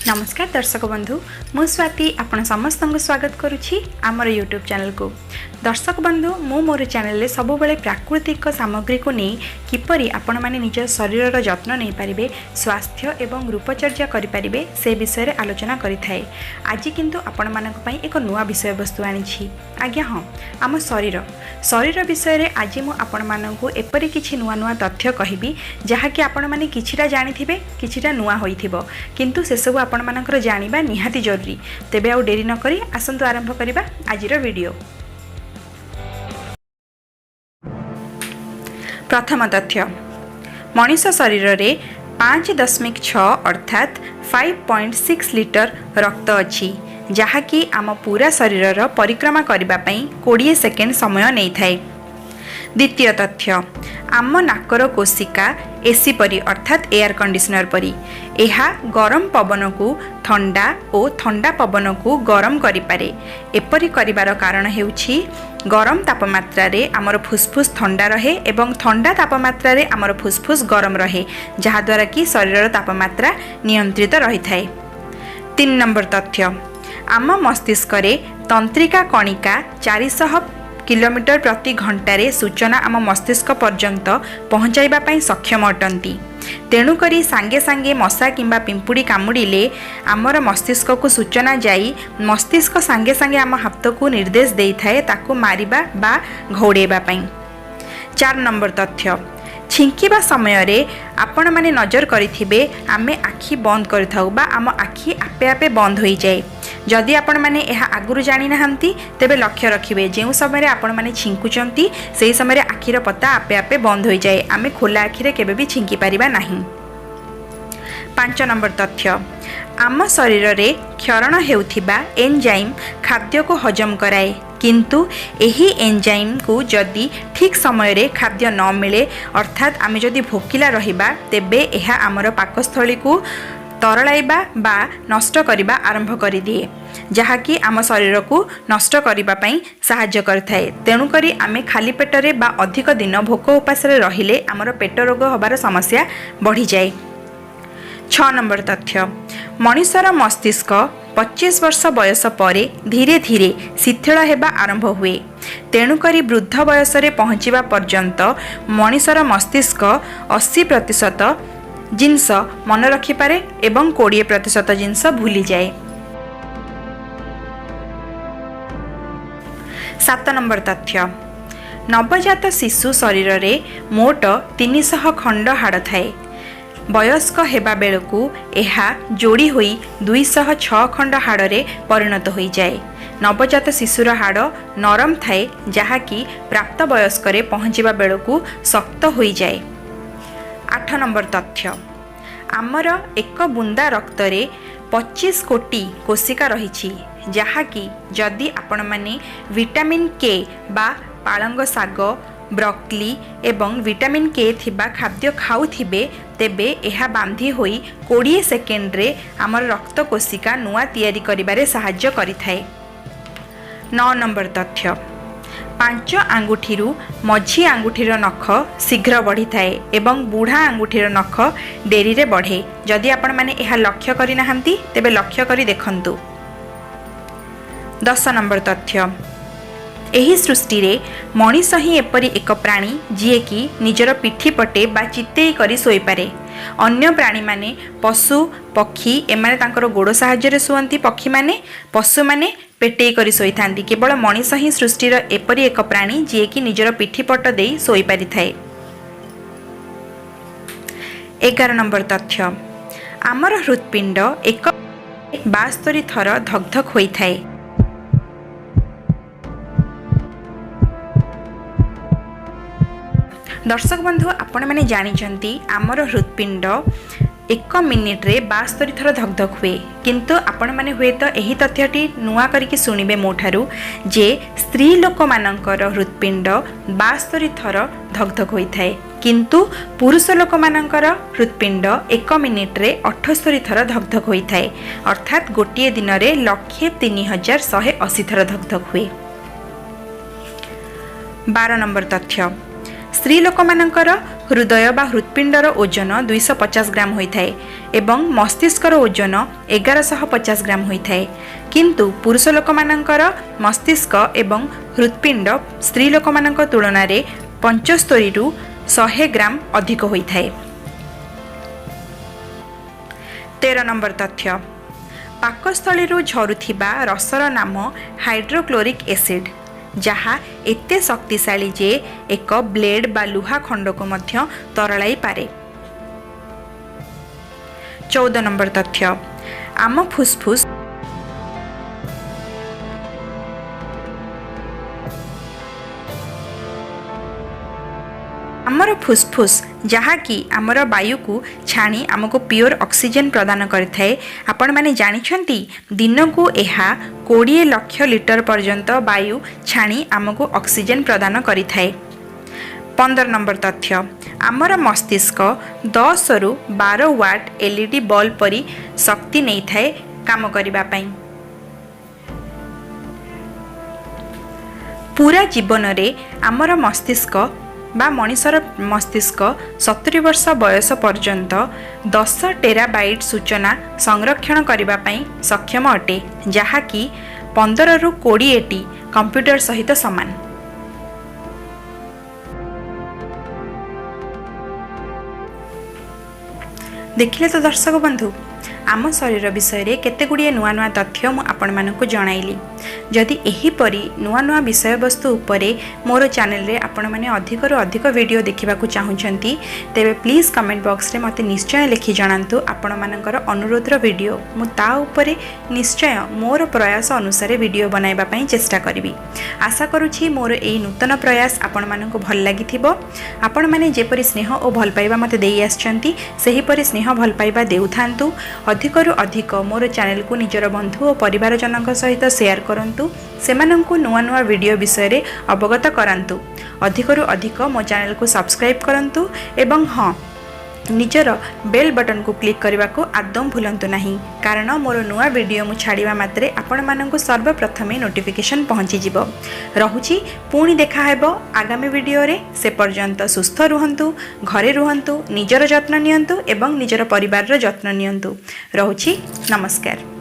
नमस्कार दर्शक बंधु मु स्वाति आपण समस्त स्वागत करुछि आमर यूट्यूब चैनल को। दर्शक बंधु मु मोर चैनल रे सब बेले प्राकृतिक सामग्री को नहीं किपरि आपण माने निज शरीर जत्न नहीं पारिबे, स्वास्थ्य एवं रूपचर्या करि पारिबे से विषय रे आलोचना करि थाए। आज किंतु आपण मानक पई एक नुवा विषय वस्तु आनिछि। आज्ञा हां, आम शरीर विषय रे आज मु आपण मानकु एपरि किछि नुवा नुवा तथ्य कहिबी जहा कि आपण माने किछिटा जानिथिबे, किछिटा नुवा होइथिबो, किंतु से सब आपण मानकर जानिबा निहाती जरूरी। तेबे आउ डेरी न करी आसंतु आरंभ करिबा आजिर वीडियो। प्रथम तथ्य, मनुष्य शरीर रे 5.6 अर्थात 5.6 लिटर रक्त अछि जहा कि आम पूरा शरीर परिक्रमा करिबा पई 20 सेकेंड समय नहीं थाए। द्वितीय तथ्य, आम नाकर कोशिका एसी परी अर्थात एयर कंडीशनर परी एहा गरम पवन को ठंडा और ठंडा पवन को गरम करि पारे। एपरी करिवार कारण हेउछि गरम तापमात्रा रे आमर फुसफुस ठंडा रहे एवं ठंडा तापमात्रा रे आमर फुसफुस गरम रहे, जहा द्वारा कि शरीर तापमात्रा नियंत्रित रही थाए। 3 नंबर तथ्य, आम मस्तिष्क रे तंत्रिका कणिका 400 किलोमीटर प्रति घंटे सूचना आम मस्तिष्क पर्यंत पहुँचाइबा पई सक्षम अटंती। तेणुकरी सांगे सांगे मशा किंबा पिंपुड़ी कामुड़िले आमर मस्तिष्क को सूचना जाई मस्तिष्क सांगे सांगे आम हाथ को निर्देश देई थाए ताकू मारिबा बा घोड़ेबा पई। 4 नंबर तथ्य, छिंकिबा समय रे आपण माने नजर करिथिबे आमे आखि बंद करिथाउ बा आम आखि आपे आपे बंद होई जाए। जदि आपण माने एहा आगुरु जानि नाहंती तेबे लक्ष्य रखिबे जेउ समय रे आपण माने छिंकुचंती सेही समय रे आखिर पता आपे आपे बंद होई जाए। आमे खोला आखिरे केबे भी छिंकी परिबा नाही। 5 नंबर तथ्य, आम शरीर रे क्षरण हेउथिबा एंजाइम खाद्य को हजम कराए, किंतु एही एंजाइम को जदि ठीक समय रे खाद्य न मिले अर्थात आमे जदि भोकिला रहिबा तेबे एहा आमर पाकस्थली को तरलाइबा बा नष्ट करिबा आरंभ करि दिए, जहा कि आम शरीर को नष्ट करिबा पई सहाय्य करथाए। तेणु करी आमे खाली पेटरे बा अधिक दिन भोक उपास रे रहिले आमर पेट रोग होबार समस्या बढ़ी जाए। 6 नंबर तथ्य, मनुष्यर मस्तिष्क 25 वर्ष बयस परे धीरे धीरे शिथिल हेबा आरंभ हुए। तेणुकरी वृद्ध बयस रे पहुँचीबा पर्यंत मनुष्यर मस्तिष्क 80% जिनस मन रखिपारे एवं 20% जिनस भूली जाए। 7 नंबर तथ्य, नवजात शिशु शरीर रे मोट 300 खंड हाड़ थाए। वयस्क हेबा बेलकु एहा जोड़ी होई 206 खंड हाड़ रे परिणत होई जाए। नवजात शिशुर हाड़ नरम थाए जहा कि प्राप्त वयस्क रे पहुँचीबा बेलकु शक्त होई जाए। 8 नंबर तथ्य, आमर एक बुंदा रक्त रे 25 कोटी कोशिका रही जहा कि जदि आपण माने विटामिन के बा पालंग साग ब्रोकली एवं विटामिन के थिबा खाद्य खाउथिबे तेबे एहा बांधी होई 20 सेकेंड रे आमर रक्त कोशिका नुआ तैयारी करिबारे सहाय्य करिथाए। 9 नंबर तथ्य, 5 आंगुठीरू मझी आंगुठीर नख शीघ्र बढ़ी थाए एवं बूढ़ा आंगुठीर नख डेरी रे बढ़े। जदि आपण माने एहा लक्ष्य करि नाहंती तेबे लक्ष्य करि देखंतु। 10 नंबर तथ्य, एही सृष्टि रे मनीष ही एपरी एक प्राणी जीए कि निजर पिठी पटे बा चित्तेई करी सोई पारे। अन्य प्राणी माने पशु पक्षी एमाने तांकर गोड़ साहाय्य रे सुवंती, पक्षी माने पशु माने पेटेई करी सोई थांती। केवल मनीष ही सृष्टिर एपरी एक प्राणी जीए कि निजर पिठी पट देई सोई पारि थाए। 11 नंबर तथ्य, आमर हृत्पिंड एक 72 थर धकधक होई थाए। दर्शक बंधु आपण मैंने जानी आमर हृत्पिंड 1 मिनिट रे 72 थर धकधक हुए, किंतु आपण मैंने हुए तो यही तथ्यटी नुआ करके शुणिबे मोठारू जे स्त्री लोक मानकर हृत्पिंड 72 थर धकधक होई थाए, किंतु पुरुष लोक मानकर हृत्पिंड 1 मिनिट रे 78 थर धकधक होई थाए, अर्थात गोटिए दिन रे 1,03,180 थर धकधक हुए। 12 नंबर तथ्य, स्त्री लोक मानकर हृदय बा हृत्पिंडर ओजन 250 ग्राम होता है। एवं मस्तिष्कर ओजन 1150 ग्राम होइथाए किंतु पुरुष लोक मानकर मस्तिष्क एवं हृत्पिंड स्त्री लोक मानक तुलना रे 75 रु 100 ग्राम अधिक होइथाए। 13 नंबर तथ्य पाकस्थली झरुथिबा रसर नाम हाइड्रोक्लोरिक एसिड जहा एते शक्तिशाली जे एक ब्लेड बा लुहा खंड को मध्य तरलाई पारे। 14 नंबर तथ्य आम फुसफुस आमर फुसफुस जहाँकि आमर वायु को छाणी आमको प्योर ऑक्सीजन प्रदान करिथाए। आपण माने जानिछंती दिन को एहा 20 लाख लिटर पर्यंत वायु छाणी आमको ऑक्सीजन प्रदान करिथाए। 15 नंबर तथ्य आमर मस्तिष्क 10 रु 12 वाट एलईडी बल्ब परी शक्ति नहीं थाए काम करिबा पई। पूरा जीवन रे आमर मस्तिष्क बा मनिषर मस्तिष्क 70 वर्ष बयस पर्यंत 10 टेराबाइट सूचना संरक्षण करिबा पई सक्षम अटे जहाँकि 15 रु 20 कंप्यूटर सहित समान। देखिले तो दर्शक बंधु आम शरीर विषय रे केते गुड़िए नुआ नुआ तथ्य मु आपण मानकु जणाइली। जदि एही परी नुआ नुआ विषय वस्तु उपरे मोर चैनल रे आपण माने अधिक रु अधिक वीडियो देखिबाकु चाहुचंती तेबे प्लीज कमेंट बॉक्स रे मते निश्चय लिखि जणांतु आपण मानकर अनुरोध रो वीडियो मु ता उपरे निश्चय मोर प्रयास अनुसार वीडियो बनाइबा पई चेष्टा करिवि। आशा करूछि मोर एई नूतन प्रयास आपण मानकु भल लागिथिबो। आपण माने जेपरि स्नेह और भल पाइबा मते देई आछंती सेही परि स्नेह भल पाइबा देउथांतु। अधिकरु अधिक मोर चैनल को निजर बंधु और परिवार जनक सहित शेयर करंतु सेमानंकु नुआ नुआ वीडियो विषय रे अवगत करांतु। अधिकरु अधिक मो चैनल को सब्सक्राइब करंतु एवं हाँ निजर बेल बटन को क्लिक करने को आदम भूलंतु नहीं कारण मोर नुआ वीडियो मु छाड़िबा मात्रे आपण मानंकु सर्वप्रथमे नोटिफिकेशन पहुँची जिवो। रहुछि पुणी देखा हेबो आगामी वीडियो रे। से पर्यंत सुस्थ रुहंतु, घरे रुहंतु, निजर जत्न नियंतु एवं निजर परिवार रो जत्न नियंतु। रहुछि नमस्कार।